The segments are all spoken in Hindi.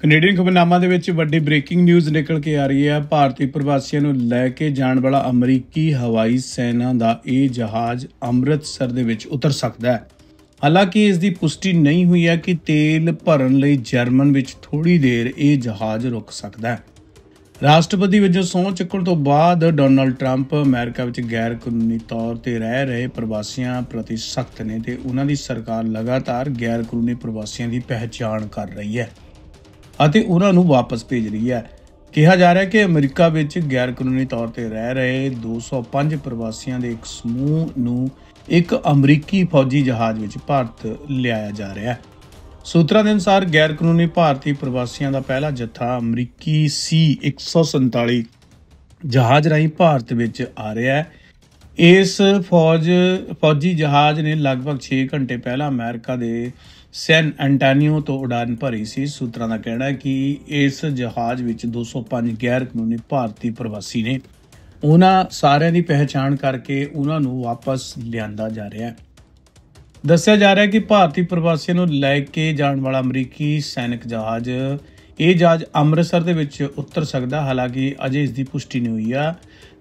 ਕੈਨੇਡੀਅਨ ਖਬਰਨਾਮਾ ਦੇ ਵਿੱਚ ਵੱਡੀ ਬ੍ਰੇਕਿੰਗ ਨਿਊਜ਼ ਨਿਕਲ ਕੇ ਆ ਰਹੀ ਹੈ। ਭਾਰਤੀ ਪ੍ਰਵਾਸੀਆਂ ਨੂੰ ਲੈ ਕੇ ਜਾਣ ਵਾਲਾ ਅਮਰੀਕੀ ਹਵਾਈ ਸੈਨਾ ਦਾ ਇਹ ਜਹਾਜ਼ ਅੰਮ੍ਰਿਤਸਰ ਦੇ ਵਿੱਚ ਉਤਰ ਸਕਦਾ ਹੈ। ਹਾਲਾਂਕਿ ਇਸ ਦੀ ਪੁਸ਼ਟੀ ਨਹੀਂ ਹੋਈ ਹੈ ਕਿ ਤੇਲ ਭਰਨ ਲਈ ਜਰਮਨ ਵਿੱਚ ਥੋੜੀ ਦੇਰ ਇਹ ਜਹਾਜ਼ ਰੁਕ ਸਕਦਾ ਹੈ। ਰਾਸ਼ਟਰਪਤੀ ਵਜੋਂ ਸਹੁੰ ਚੁੱਕਣ ਤੋਂ ਬਾਅਦ ਡੋਨਾਲਡ ਟਰੰਪ ਅਮਰੀਕਾ ਵਿੱਚ ਗੈਰ ਕਾਨੂੰਨੀ ਤੌਰ ਤੇ ਰਹਿ ਰਹੇ ਪ੍ਰਵਾਸੀਆਂ ਪ੍ਰਤੀ ਸਖਤ ਨੇ ਤੇ ਉਹਨਾਂ ਦੀ ਸਰਕਾਰ ਲਗਾਤਾਰ ਗੈਰ ਕਾਨੂੰਨੀ ਪ੍ਰਵਾਸੀਆਂ ਦੀ ਪਹਿਚਾਣ ਕਰ ਰਹੀ ਹੈ ਅਤੇ ਉਹਨਾਂ ਨੂੰ ਵਾਪਸ ਭੇਜ ਰਹੀ ਹੈ। ਕਿਹਾ ਜਾ ਰਿਹਾ ਹੈ ਕਿ ਅਮਰੀਕਾ ਵਿੱਚ ਗੈਰ ਕਾਨੂੰਨੀ ਤੌਰ ਤੇ ਰਹਿ ਰਹੇ 205 ਪ੍ਰਵਾਸੀਆਂ ਦੇ ਇੱਕ ਸਮੂਹ ਨੂੰ ਇੱਕ ਅਮਰੀਕੀ ਫੌਜੀ ਜਹਾਜ਼ ਵਿੱਚ ਭਾਰਤ ਲਿਆਇਆ ਜਾ ਰਿਹਾ ਹੈ। ਸੂਤਰਾਂ ਦੇ ਅਨੁਸਾਰ ਗੈਰ ਕਾਨੂੰਨੀ ਭਾਰਤੀ ਪ੍ਰਵਾਸੀਆਂ ਦਾ ਪਹਿਲਾ ਜੱਥਾ ਅਮਰੀਕੀ C-147 ਜਹਾਜ਼ ਰਾਹੀਂ ਭਾਰਤ ਵਿੱਚ ਆ ਰਿਹਾ ਹੈ। ਇਸ ਫੌਜੀ ਜਹਾਜ਼ ਨੇ ਲਗਭਗ 6 ਘੰਟੇ ਪਹਿਲਾਂ ਅਮਰੀਕਾ ਦੇ ਸੈਨ ਐਂਟੋਨੀਓ ਤੋਂ ਉਡਾਨ ਭਰੀ ਸੀ। ਸੂਤਰਾਂ ਦਾ ਕਹਿਣਾ ਹੈ ਕਿ ਇਸ ਜਹਾਜ਼ ਵਿੱਚ 205 ਗੈਰ ਕਾਨੂੰਨੀ ਭਾਰਤੀ ਪ੍ਰਵਾਸੀ ਨੇ। ਉਹਨਾਂ ਸਾਰਿਆਂ ਦੀ ਪਹਿਚਾਣ ਕਰਕੇ ਉਹਨਾਂ ਨੂੰ ਵਾਪਸ ਲਿਆਂਦਾ ਜਾ ਰਿਹਾ ਹੈ। ਦੱਸਿਆ ਜਾ ਰਿਹਾ ਹੈ ਕਿ ਭਾਰਤੀ ਪ੍ਰਵਾਸੀਆਂ ਨੂੰ ਲੈ ਕੇ ਜਾਣ ਵਾਲਾ ਅਮਰੀਕੀ ਸੈਨਿਕ ਜਹਾਜ਼ ਅੰਮ੍ਰਿਤਸਰ ਦੇ ਵਿੱਚ ਉਤਰ ਸਕਦਾ। ਹਾਲਾਂਕਿ ਅਜੇ ਇਸ ਦੀ ਪੁਸ਼ਟੀ ਨਹੀਂ ਹੋਈ ਆ।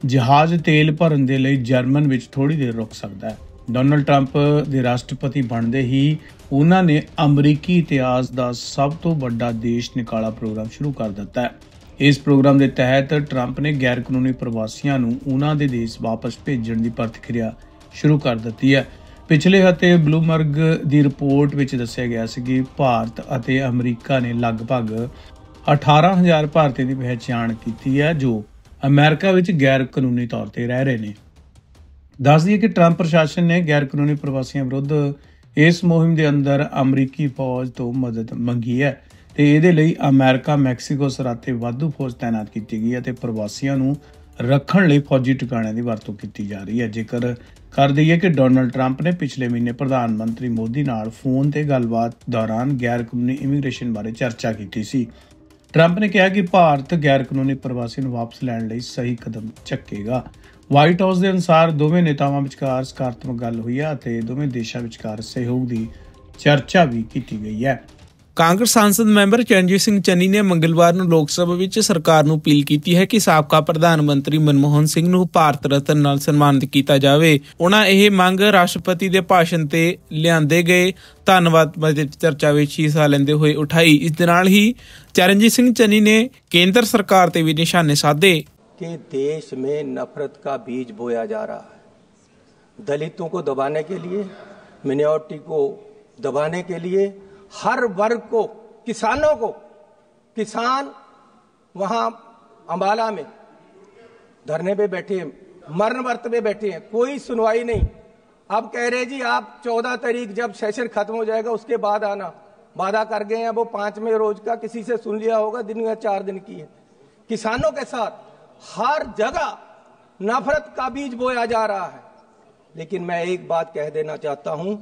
ਜਹਾਜ਼ ਤੇਲ ਭਰਨ ਦੇ ਲਈ ਜਰਮਨ ਵਿੱਚ ਥੋੜੀ ਦੇਰ ਰੁਕ ਸਕਦਾ ਹੈ। ਡੋਨਾਲਡ ਟਰੰਪ ਦੇ ਰਾਸ਼ਟਰਪਤੀ ਬਣਦੇ ਹੀ ਉਹਨਾਂ ਨੇ ਅਮਰੀਕੀ ਇਤਿਹਾਸ ਦਾ ਸਭ ਤੋਂ ਵੱਡਾ ਦੇਸ਼ ਨਿਕਾਲਾ ਪ੍ਰੋਗਰਾਮ ਸ਼ੁਰੂ ਕਰ ਦਿੱਤਾ ਹੈ। ਇਸ ਪ੍ਰੋਗਰਾਮ ਦੇ ਤਹਿਤ ਟਰੰਪ ਨੇ ਗੈਰ ਕਾਨੂੰਨੀ ਪ੍ਰਵਾਸੀਆਂ ਨੂੰ ਉਹਨਾਂ ਦੇ ਦੇਸ਼ ਵਾਪਸ ਭੇਜਣ ਦੀ ਪ੍ਰਕਿਰਿਆ ਸ਼ੁਰੂ ਕਰ ਦਿੱਤੀ ਹੈ। ਪਿਛਲੇ ਹਫ਼ਤੇ ਬਲੂਮਬਰਗ ਦੀ ਰਿਪੋਰਟ ਵਿੱਚ ਦੱਸਿਆ ਗਿਆ ਸੀ ਕਿ ਭਾਰਤ ਅਤੇ ਅਮਰੀਕਾ ਨੇ ਲਗਭਗ 18,000 ਭਾਰਤੀਆਂ ਦੀ ਪਹਿਚਾਣ ਕੀਤੀ ਹੈ ਜੋ ਅਮਰੀਕਾ ਵਿੱਚ ਗੈਰ ਕਾਨੂੰਨੀ ਤੌਰ ਤੇ ਰਹਿ ਰਹੇ ਨੇ। ਦੱਸ ਦਈਏ ਕਿ ਟਰੰਪ ਪ੍ਰਸ਼ਾਸਨ ਨੇ ਗੈਰ ਕਾਨੂੰਨੀ ਪ੍ਰਵਾਸੀਆਂ ਵਿਰੁੱਧ ਇਸ ਮੁਹਿੰਮ ਦੇ ਅੰਦਰ ਅਮਰੀਕੀ ਫੌਜ ਤੋਂ ਮਦਦ ਮੰਗੀ ਹੈ ਤੇ ਇਹਦੇ ਲਈ ਅਮਰੀਕਾ ਮੈਕਸੀਕੋ ਸਰਹੱਦ ਤੇ ਵਾਧੂ ਫੌਜ ਤਾਇਨਾਤ ਕੀਤੀ ਗਈ ਹੈ ਤੇ ਪ੍ਰਵਾਸੀਆਂ ਨੂੰ ਰੱਖਣ ਲਈ ਫੌਜੀ ਟਿਕਾਣਿਆਂ ਦੀ ਵਰਤੋਂ ਕੀਤੀ ਜਾ ਰਹੀ ਹੈ। ਜ਼ਿਕਰ ਕਰ ਦਈਏ ਕਿ ਡੋਨਾਲਡ ਟਰੰਪ ਨੇ ਪਿਛਲੇ ਮਹੀਨੇ ਪ੍ਰਧਾਨ ਮੰਤਰੀ ਮੋਦੀ ਨਾਲ ਫੋਨ ਤੇ ਗੱਲਬਾਤ ਦੌਰਾਨ ਗੈਰ ਕਾਨੂੰਨੀ ਇਮੀਗ੍ਰੇਸ਼ਨ ਬਾਰੇ ਚਰਚਾ ਕੀਤੀ ਸੀ। ਟਰੰਪ ਨੇ ਕਿਹਾ ਕਿ ਭਾਰਤ ਗੈਰ ਕਾਨੂੰਨੀ ਪ੍ਰਵਾਸੀ ਨੂੰ ਵਾਪਸ ਲੈਣ ਲਈ ਸਹੀ ਕਦਮ ਚੁੱਕੇਗਾ। ਵਾਈਟ ਹਾਊਸ ਦੇ ਅਨੁਸਾਰ ਦੋਵੇਂ ਨੇਤਾਵਾਂ ਵਿਚਕਾਰ ਸਕਾਰਾਤਮਕ ਗੱਲ ਹੋਈ ਹੈ ਅਤੇ ਦੋਵੇਂ ਦੇਸ਼ਾਂ ਵਿਚਕਾਰ ਸਹਿਯੋਗ ਦੀ ਚਰਚਾ ਵੀ ਕੀਤੀ ਗਈ ਹੈ। ਕਾਂਗਰਸ ਸਾਂਸਦ ਮੈਂਬਰ ਚਰਨਜੀਤ ਸਿੰਘ ਚੰਨੀ ਨੇ ਮੰਗਲਵਾਰ ਨੂੰ ਲੋਕ ਸਭਾ ਵਿੱਚ ਸਰਕਾਰ ਨੂੰ ਅਪੀਲ ਕੀਤੀ ਹੈ ਕਿ ਸਾਬਕਾ ਪ੍ਰਧਾਨ ਮੰਤਰੀ ਮਨਮੋਹਨ ਸਿੰਘ ਨੂੰ ਭਾਰਤ ਰਤਨ ਨਾਲ ਸਨਮਾਨਿਤ ਕੀਤਾ ਜਾਵੇ। ਉਹਨਾਂ ਇਹ ਮੰਗ ਰਾਸ਼ਟਰਪਤੀ ਦੇ ਭਾਸ਼ਣ ਤੇ ਲਿਆਂਦੇ ਗਏ ਧੰਨਵਾਦ ਬਜਟ ਚਰਚਾ ਵਿੱਚ ਹਿੱਸਾ ਲੈਂਦੇ ਹੋਏ ਉਠਾਈ। ਇਸ ਦੇ ਨਾਲ ਹੀ ਚਰਨਜੀਤ ਸਿੰਘ ਚੰਨੀ ਨੇ ਕੇਂਦਰ ਸਰਕਾਰ ਤੇ ਵੀ ਨਿਸ਼ਾਨੇ ਸਾਧੇ कि देश में नफरत का बीज बोया जा रहा है। दलितों को दबाने के लिए, मिनॉरिटी को दबाने के लिए, हर वर्ग को, किसानों को, किसान वहां अंबाला में धरने पे बैठे हैं, मरण वर्त पे बैठे हैं, कोई सुनवाई नहीं। अब कह रहे जी आप 14 तारीख जब सेशन खत्म हो जाएगा उसके बाद आना। वादा कर गए हैं, वो 5वें रोज का किसी से सुन लिया होगा, दिन या 4 दिन की है। किसानों के साथ हर जगह नफरत का बीज बोया जा रहा है। लेकिन मैं एक बात कह देना चाहता हूं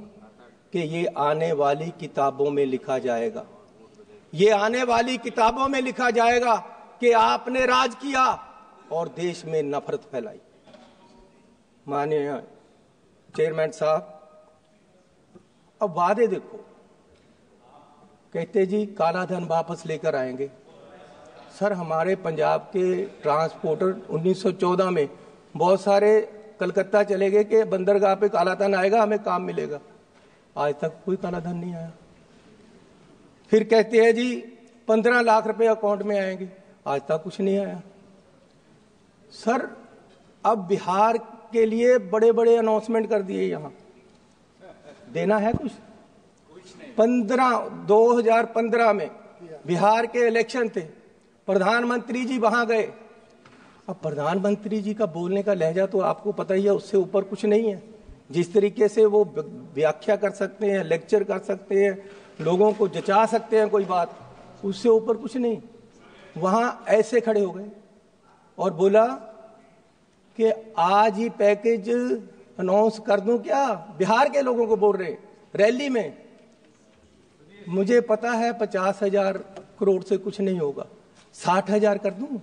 कि ये आने वाली किताबों में लिखा जाएगा, ये आने वाली किताबों में लिखा जाएगा कि आपने राज किया और देश में नफरत फैलाई। माननीय चेयरमैन साहब, अब वादे देखो, कहते जी काला धन वापस लेकर आएंगे। सर हमारे पंजाब के ट्रांसपोर्टर 1914 में बहुत सारे कलकत्ता चले गए कि बंदरगाह पे काला धन आएगा, हमें काम मिलेगा। आज तक कोई काला धन नहीं आया। फिर कहते हैं जी 15 लाख रुपए अकाउंट में आएंगे, आज तक कुछ नहीं आया। सर अब बिहार के लिए बड़े बड़े अनाउंसमेंट कर दिए, यहाँ देना है कुछ 2015 में बिहार के इलेक्शन थे, प्रधानमंत्री जी वहां गए। अब प्रधानमंत्री जी का बोलने का लहजा तो आपको पता ही है, उससे ऊपर कुछ नहीं है। जिस तरीके से वो व्याख्या कर सकते हैं, लेक्चर कर सकते हैं, लोगों को जचा सकते हैं कोई बात, उससे ऊपर कुछ नहीं। वहां ऐसे खड़े हो गए और बोला कि आज ही पैकेज अनाउंस कर दूं क्या। बिहार के लोगों को बोल रहे रैली में। मुझे पता है 50,000 करोड़ से कुछ नहीं होगा, 60,000 कर दूं,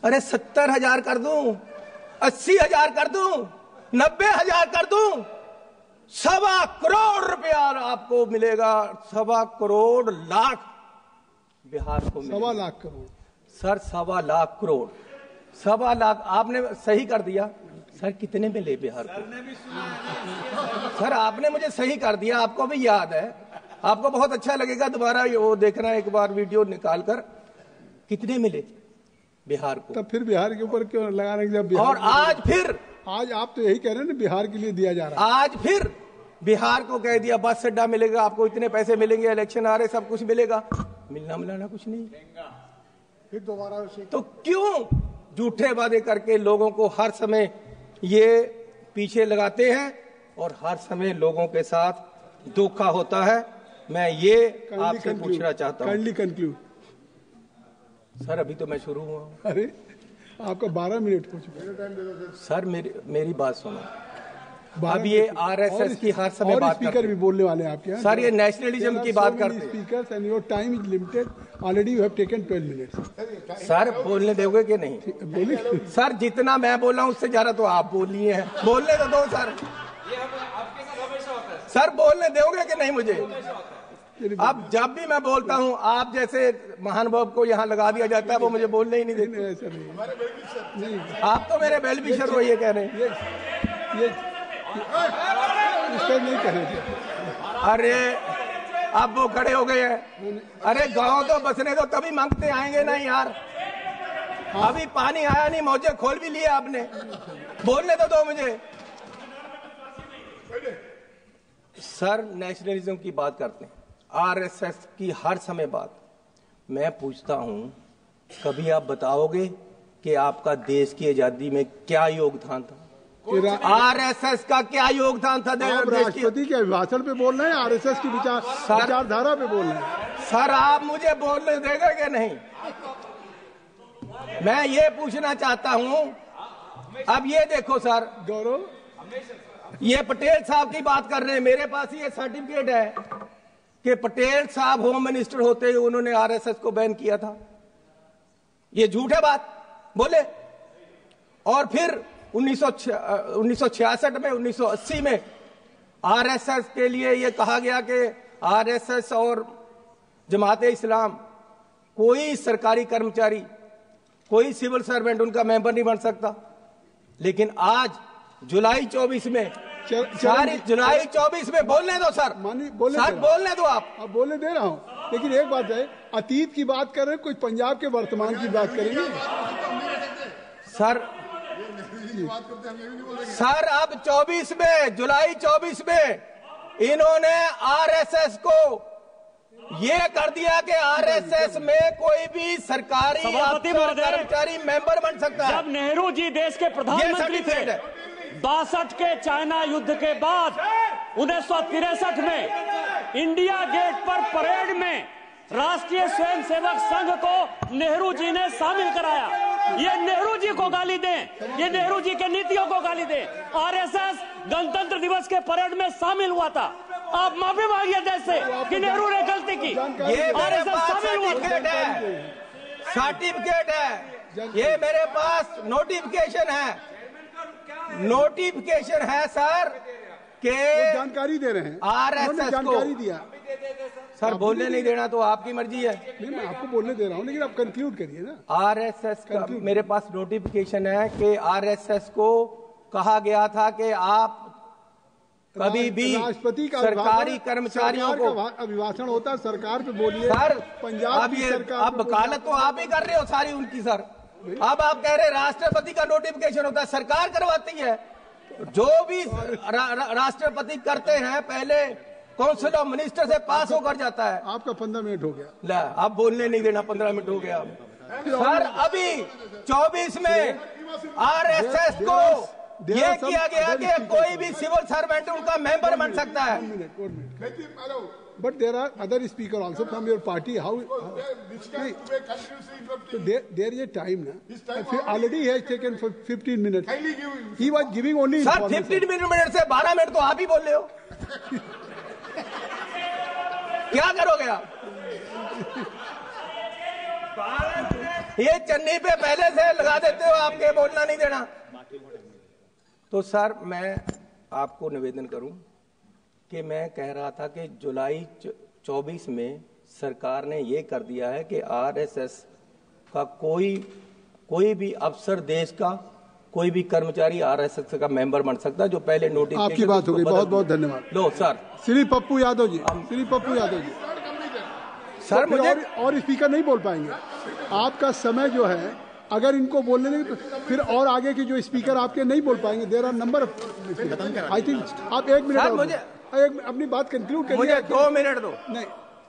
अरे 70,000 कर दूं, 80,000 कर दूं, 90,000 कर दूं, 1.25 करोड़ रुपया आपको मिलेगा। 1.25 करोड़ लाख बिहार को 1.25 लाख करोड़। सर 1.25 लाख करोड़, 1.25 लाख आपने सही कर दिया। सर कितने मिले बिहार को? सर आपने मुझे सही कर दिया, आपको भी याद है, आपको बहुत अच्छा लगेगा दोबारा वो देखना एक बार वीडियो निकाल कर। कितने मिले बिहार को? तब फिर बिहार के ऊपर क्यों लगा रहे हैं जब बिहार और आज आप तो यही कह रहे हैं ना बिहार के लिए दिया जा रहा है। आज फिर बिहार को कह दिया बस अड्डा मिलेगा आपको, इतने पैसे मिलेंगे, इलेक्शन आ रहे सब कुछ मिलेगा। मिलना मिलाना कुछ नहीं। फिर दोबारा तो क्यों झूठे वादे करके लोगों को हर समय ये पीछे लगाते हैं और हर समय लोगों के साथ धोखा होता है। मैं ये आपसे पूछना चाहता हूँ। Kindly conclude. सर अभी तो मैं शुरू हुआ हूँ। अरे आपका 12 मिनट हो चुका। सर मेरी बात सुनो। अब ये आरएसएस की हर समय बात करते हैं। स्पीकर भी बोलने वाले हैं आपके। सर ये नेशनलिज्म की बात करते हैं। Speakers and your time is limited, already you have taken 12 minutes. Sir बोलने दोगे कि नहीं? बोलिए। सर जितना मैं बोला हूं उससे ज्यादा तो आप बोल लिए हैं, बोलने तो दो सर। सर बोलने दोगे कि नहीं मुझे? अब जब भी मैं बोलता हूं आप जैसे महानुभाव को यहाँ लगा दिया जाता है, वो मुझे बोलने ही नहीं देते। ऐसा नहीं, आप तो मेरे वेल विशर हो ये कह रहे हैं। ये नहीं करेंगे। अरे अब वो खड़े हो गए हैं। अरे गांव तो बसने दो, तभी मांगते आएंगे ना यार। अभी पानी आया नहीं, मौजे खोल भी लिए आपने, बोलने तो दो मुझे। सर नेशनलिज्म की बात करते हैं, आरएसएस की हर समय बात। मैं पूछता हूं कभी आप बताओगे कि आपका देश की आजादी में क्या योगदान था? आरएसएस का क्या योगदान था? राष्ट्रपति के अभिभाषण पे बोल रहे हैं, आरएसएस की विचारधारा पे बोल रहे हैं। सर आप मुझे बोलने देंगे कि नहीं? मैं ये पूछना चाहता हूं। अब ये देखो सर, गौरव, ये पटेल साहब की बात कर रहे हैं। मेरे पास ये सर्टिफिकेट है कि पटेल साहब होम मिनिस्टर होते ही उन्होंने आरएसएस को बैन किया था। ये झूठ है बात बोले। और फिर 1966 में, 1980 में आरएसएस के लिए यह कहा गया कि आरएसएस और जमात इस्लाम कोई सरकारी कर्मचारी, कोई सिविल सर्वेंट उनका मेंबर नहीं बन सकता। लेकिन आज जुलाई 24 में, जुलाई 24 में बोलने दो सर, बोलने दो आप। अब बोलने दे रहा हूं, लेकिन एक बात है, अतीत की बात कर रहे हैं, कुछ पंजाब के वर्तमान की बात करेंगे सर अब 24 में, जुलाई 24 में इन्होंने आरएसएस को ये कर दिया कि आरएसएस में कोई भी सरकारी कर्मचारी मेंबर बन सकता है। जब नेहरू जी देश के प्रधानमंत्री थे, 62 के चाइना युद्ध के बाद 1963 में इंडिया गेट पर परेड में राष्ट्रीय स्वयंसेवक संघ को नेहरू जी ने शामिल कराया। ये नेहरू जी को गाली दें, ये नेहरू जी के नीतियों को गाली दें। आरएसएस गणतंत्र दिवस के परेड में शामिल हुआ था। आप माफी मांगिए देश से कि नेहरू ने गलती की। ये आरएसएस शामिल हुआ, सर्टिफिकेट है, ये मेरे पास नोटिफिकेशन है सर के जानकारी दे रहे हैं। आरएसएस जानकारी दिया सर, बोलने नहीं देना तो आपकी मर्जी है। नहीं, मैं आपको बोलने दे रहा हूं, लेकिन आप कंक्लूड करिए ना। आरएसएस का मेरे पास नोटिफिकेशन है कि आरएसएस को कहा गया था कि आप कभी भी राष्ट्रपति का सरकारी कर्मचारियों को अभिभाषण होता है, सरकार पे बोलिए सर। पंजाब की सरकार, अब वकालत तो आप ही कर रहे हो सारी उनकी सर। अब आप कह रहे राष्ट्रपति का नोटिफिकेशन होता है, सरकार करवाती है। जो भी राष्ट्रपति करते हैं पहले काउंसिल ऑफ मिनिस्टर से पास होकर जाता है। आपका 15 मिनट हो गया। ला, आप बोलने नहीं देना, 15 मिनट हो गया सर। अभी 24 में आरएसएस को यह किया गया कि कोई भी सिविल सर्वेंट उनका मेंबर बन सकता है। But there are other speakers also from your party. How? So there is a time now. Already he has taken for 15 minutes. He was giving only. Sir, 15 minute से 12 मिनट तो आप ही बोल रहे हो। क्या करोगे आप? ये चन्नी पे पहले से लगा देते हो, आपके बोलना नहीं देना। तो सर मैं आपको निवेदन करूं कि मैं कह रहा था कि जुलाई 24 में सरकार ने ये कर दिया है कि आरएसएस का कोई भी अफसर, देश का कोई भी कर्मचारी आरएसएस का मेंबर बन सकता है, जो पहले नोटिस। आपकी बात हो गई, बहुत बहुत धन्यवाद। लो सर, श्री पप्पू यादव जी, श्री पप्पू यादव जी सर, तो मुझे और स्पीकर नहीं बोल पाएंगे। आपका समय जो है, अगर इनको बोलने लगे तो फिर और आगे के जो स्पीकर आपके नहीं बोल पाएंगे। There are number. I think आप 1 मिनट और अपनी बात कंक्लूड करिए। मुझे 2 मिनट दो। नहीं,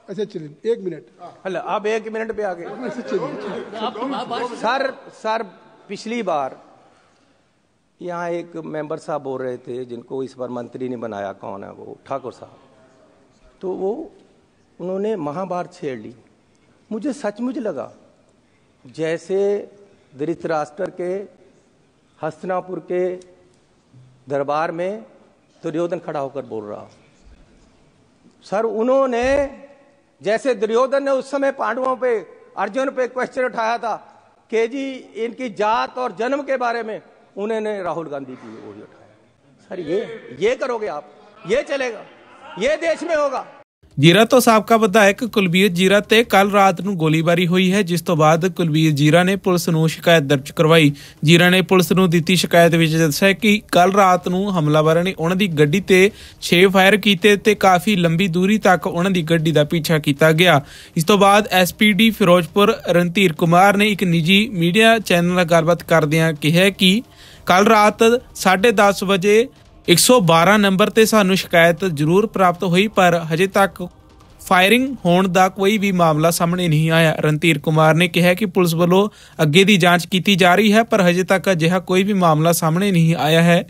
अच्छा चलिए 1 मिनट। हेलो, आप 1 मिनट पे आ गए। सर, पिछली बार यहाँ एक मेंबर साहब बोल रहे थे, जिनको इस बार मंत्री ने बनाया, कौन है वो, ठाकुर साहब, तो वो उन्होंने महाभारत छेड़ ली। मुझे सचमुच लगा जैसे धृतराष्ट्र के हस्तिनापुर के दरबार में दुर्योधन खड़ा होकर बोल रहा। सर, उन्होंने जैसे दुर्योधन ने उस समय पांडवों पे, अर्जुन पे क्वेश्चन उठाया था कि जी इनकी जात और जन्म के बारे में, उन्होंने राहुल गांधी की ओर उठाया। सर, ये करोगे आप? ये चलेगा? ये देश में होगा? ਜੀਰਾ ਤੋਂ ਸਾਬਕਾ ਵਿਧਾਇਕ ਕੁਲਬੀਰ ਜੀਰਾ ਤੇ ਕੱਲ ਰਾਤ ਨੂੰ ਗੋਲੀਬਾਰੀ ਹੋਈ ਹੈ, ਜਿਸ ਤੋਂ ਬਾਅਦ ਕੁਲਬੀਰ ਜੀਰਾ ਨੇ ਪੁਲਿਸ ਨੂੰ ਸ਼ਿਕਾਇਤ ਦਰਜ ਕਰਵਾਈ। ਜੀਰਾ ਨੇ ਪੁਲਿਸ ਨੂੰ ਦਿੱਤੀ ਸ਼ਿਕਾਇਤ ਵਿੱਚ ਦੱਸਿਆ ਕਿ ਕੱਲ ਰਾਤ ਨੂੰ ਹਮਲਾਵਰਾਂ ਨੇ ਉਹਨਾਂ ਦੀ ਗੱਡੀ ਤੇ 6 ਫਾਇਰ ਕੀਤੇ ਤੇ ਕਾਫੀ ਲੰਬੀ ਦੂਰੀ ਤੱਕ ਉਹਨਾਂ ਦੀ ਗੱਡੀ ਦਾ ਪਿੱਛਾ ਕੀਤਾ ਗਿਆ। ਇਸ ਤੋਂ ਬਾਅਦ ਐਸਪੀਡੀ ਫਿਰੋਜ਼ਪੁਰ ਰਣਧੀਰ ਕੁਮਾਰ ਨੇ ਇੱਕ ਨਿੱਜੀ ਮੀਡੀਆ ਚੈਨਲ ਨਾਲ ਗੱਲਬਾਤ ਕਰਦਿਆਂ ਕਿਹਾ ਕਿ ਕੱਲ ਰਾਤ 10:30 ਵਜੇ 112 ਨੰਬਰ ਤੇ ਸਾਨੂੰ ਸ਼ਿਕਾਇਤ ਜ਼ਰੂਰ ਪ੍ਰਾਪਤ ਹੋਈ, ਪਰ ਹਜੇ ਤੱਕ ਫਾਇਰਿੰਗ ਹੋਣ ਦਾ ਕੋਈ ਵੀ ਮਾਮਲਾ ਸਾਹਮਣੇ ਨਹੀਂ ਆਇਆ। ਰਣਧੀਰ ਕੁਮਾਰ ਨੇ ਕਿਹਾ ਕਿ ਪੁਲਿਸ ਵੱਲੋਂ ਅੱਗੇ ਦੀ ਜਾਂਚ ਕੀਤੀ ਜਾ ਰਹੀ ਹੈ, ਪਰ ਹਜੇ ਤੱਕ ਅਜਿਹਾ ਕੋਈ ਵੀ ਮਾਮਲਾ ਸਾਹਮਣੇ ਨਹੀਂ ਆਇਆ ਹੈ।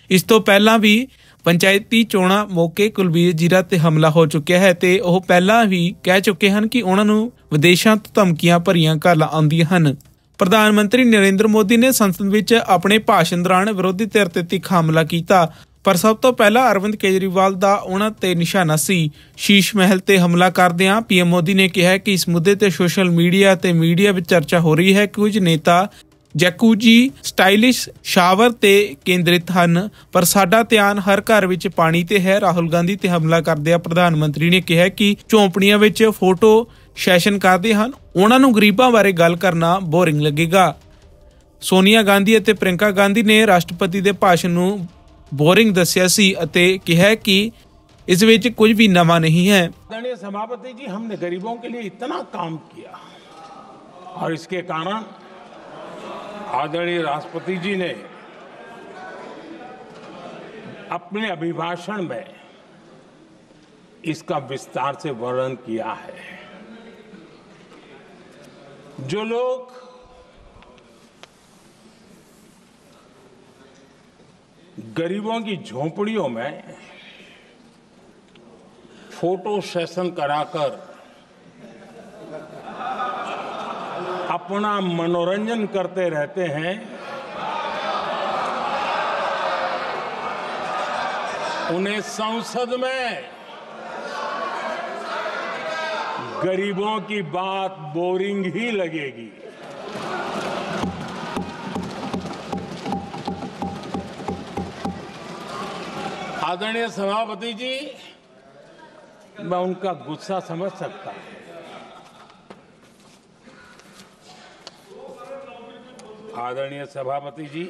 ਇਸ ਤੋਂ ਪਹਿਲਾਂ ਵੀ ਪੰਚਾਇਤੀ ਚੋਣਾਂ ਮੌਕੇ ਕੁਲਬੀਰ ਜੀਰਾ ਤੇ ਹਮਲਾ ਹੋ ਚੁੱਕਿਆ ਹੈ ਤੇ ਉਹ ਪਹਿਲਾਂ ਵੀ ਕਹਿ ਚੁੱਕੇ ਹਨ ਕਿ ਉਹਨਾਂ ਨੂੰ ਵਿਦੇਸ਼ਾਂ ਤੋਂ ਧਮਕੀਆਂ ਭਰੀਆਂ ਕਾਲਾਂ ਆਉਂਦੀਆਂ ਹਨ। ਪ੍ਰਧਾਨ ਮੰਤਰੀ ਨਰਿੰਦਰ ਮੋਦੀ ਨੇ ਸੰਸਦ ਵਿੱਚ ਆਪਣੇ ਭਾਸ਼ਣ ਦੌਰਾਨ ਵਿਰੋਧੀ ਧਿਰ ਤੇ ਤਿੱਖਾ ਹਮਲਾ ਕੀਤਾ, ਪਰ ਸਭ ਤੋਂ ਪਹਿਲਾਂ ਅਰਵਿੰਦ ਕੇਜਰੀਵਾਲ ਦਾ ਉਹਨਾਂ ਤੇ ਨਿਸ਼ਾਨਾ ਸੀ। ਸ਼ੀਸ਼ ਮਹਿਲ ਤੇ ਹਮਲਾ ਕਰਦਿਆਂ ਪੀਐਮ ਮੋਦੀ ਨੇ ਕਿਹਾ ਕਿ ਇਸ ਮੁੱਦੇ ਤੇ ਸੋਸ਼ਲ ਮੀਡੀਆ ਤੇ ਮੀਡੀਆ ਵਿੱਚ ਚਰਚਾ ਹੋ ਰਹੀ ਹੈ। ਕੁਝ ਨੇਤਾ ਜੈਕੂਜੀ ਸਟਾਈਲਿਸ਼ ਸ਼ਾਵਰ ਤੇ ਕੇਂਦਰਿਤ ਹਨ, ਪਰ ਸਾਡਾ ਧਿਆਨ ਹਰ ਘਰ ਵਿੱਚ ਪਾਣੀ ਤੇ ਹੈ। ਰਾਹੁਲ ਗਾਂਧੀ ਤੇ ਹਮਲਾ ਕਰਦਿਆਂ ਪ੍ਰਧਾਨ ਮੰਤਰੀ ਨੇ ਕਿਹਾ ਕਿ ਝੌਂਪੜੀਆਂ ਵਿੱਚ ਫੋਟੋ ਸੈਸ਼ਨ ਕਰਦੇ ਹਨ, ਉਹਨਾਂ ਨੂੰ ਗਰੀਬਾਂ ਬਾਰੇ ਗੱਲ ਕਰਨਾ ਬੋਰਿੰਗ ਲੱਗੇਗਾ। ਸੋਨੀਆ ਗਾਂਧੀ ਅਤੇ ਪ੍ਰਿੰਕਾ ਗਾਂਧੀ ਨੇ ਰਾਸ਼ਟਰਪਤੀ ਦੇ ਭਾਸ਼ਣ ਨੂੰ ਬੋਰਿੰਗ ਦੱਸਿਆ ਸੀ ਅਤੇ ਕਿਹਾ ਕਿ इस विच कुछ भी नवा नहीं है। आदरणीय सभापति जी, हमने गरीबों के लिए इतना काम किया और इसके कारण आदरणीय राष्ट्रपति जी ने अपने अभिभाषण में इसका विस्तार से वर्णन किया है। जो लोग गरीबों की झोंपड़ियों में फोटो सेशन कराकर अपना मनोरंजन करते रहते हैं, उन्हें संसद में गरीबों की बात बोरिंग ही लगेगी। आदरणीय सभापति जी, मैं उनका गुस्सा समझ सकता हूं। आदरणीय सभापति जी,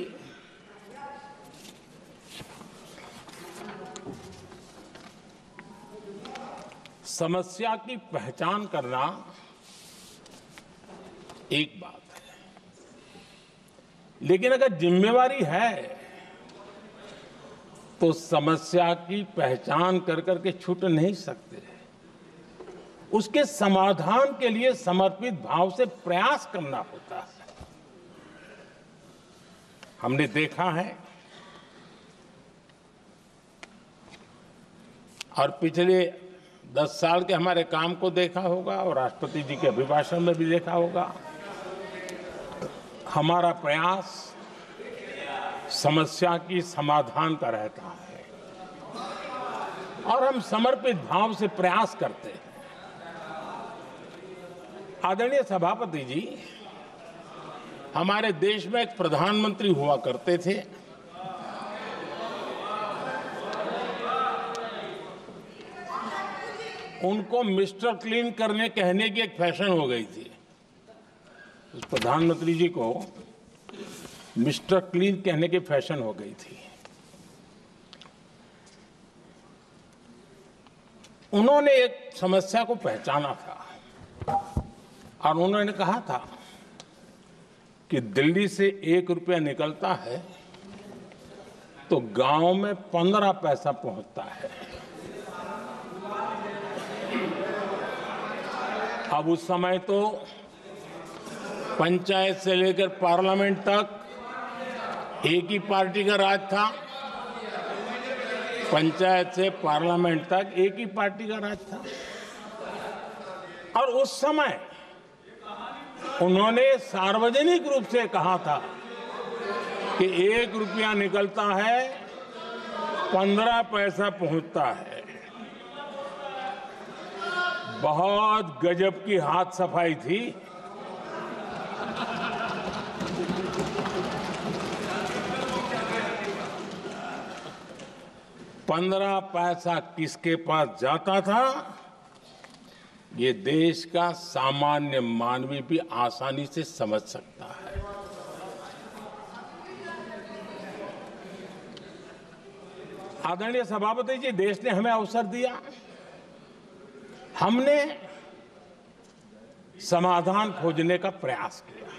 समस्या की पहचान करना एक बात है, लेकिन अगर जिम्मेवारी है तो समस्या की पहचान कर करके छूट नहीं सकते। उसके समाधान के लिए समर्पित भाव से प्रयास करना होता है। हमने देखा है और पिछले 10 साल के हमारे काम को देखा होगा और राष्ट्रपति जी के अभिभाषण में भी देखा होगा। हमारा प्रयास समस्या की समाधान का रहता है और हम समर्पित भाव से प्रयास करते हैं। आदरणीय सभापति जी, हमारे देश में एक प्रधानमंत्री हुआ करते थे। उनको मिस्टर क्लीन करने कहने की एक फैशन हो गई थी। उस प्रधानमंत्री जी को मिस्टर क्लीन कहने की फैशन हो गई थी। उन्होंने एक समस्या को पहचाना था और उन्होंने कहा था कि दिल्ली से 1 रुपया निकलता है तो गांव में 15 पैसा पहुंचता है। अब उस समय तो पंचायत से लेकर पार्लियामेंट तक एक ही पार्टी का राज था। पंचायत से पार्लियामेंट तक एक ही पार्टी का राज था और उस समय उन्होंने सार्वजनिक रूप से कहा था कि 1 रुपया निकलता है 15 पैसा पहुंचता है। बहुत गजब की हाथ सफाई थी। पंद्रह पैसा किसके पास जाता था ये देश का सामान्य मानवी भी आसानी से समझ सकता है। आदरणीय सभापति जी, देश ने हमें अवसर दिया, हमने समाधान खोजने का प्रयास किया।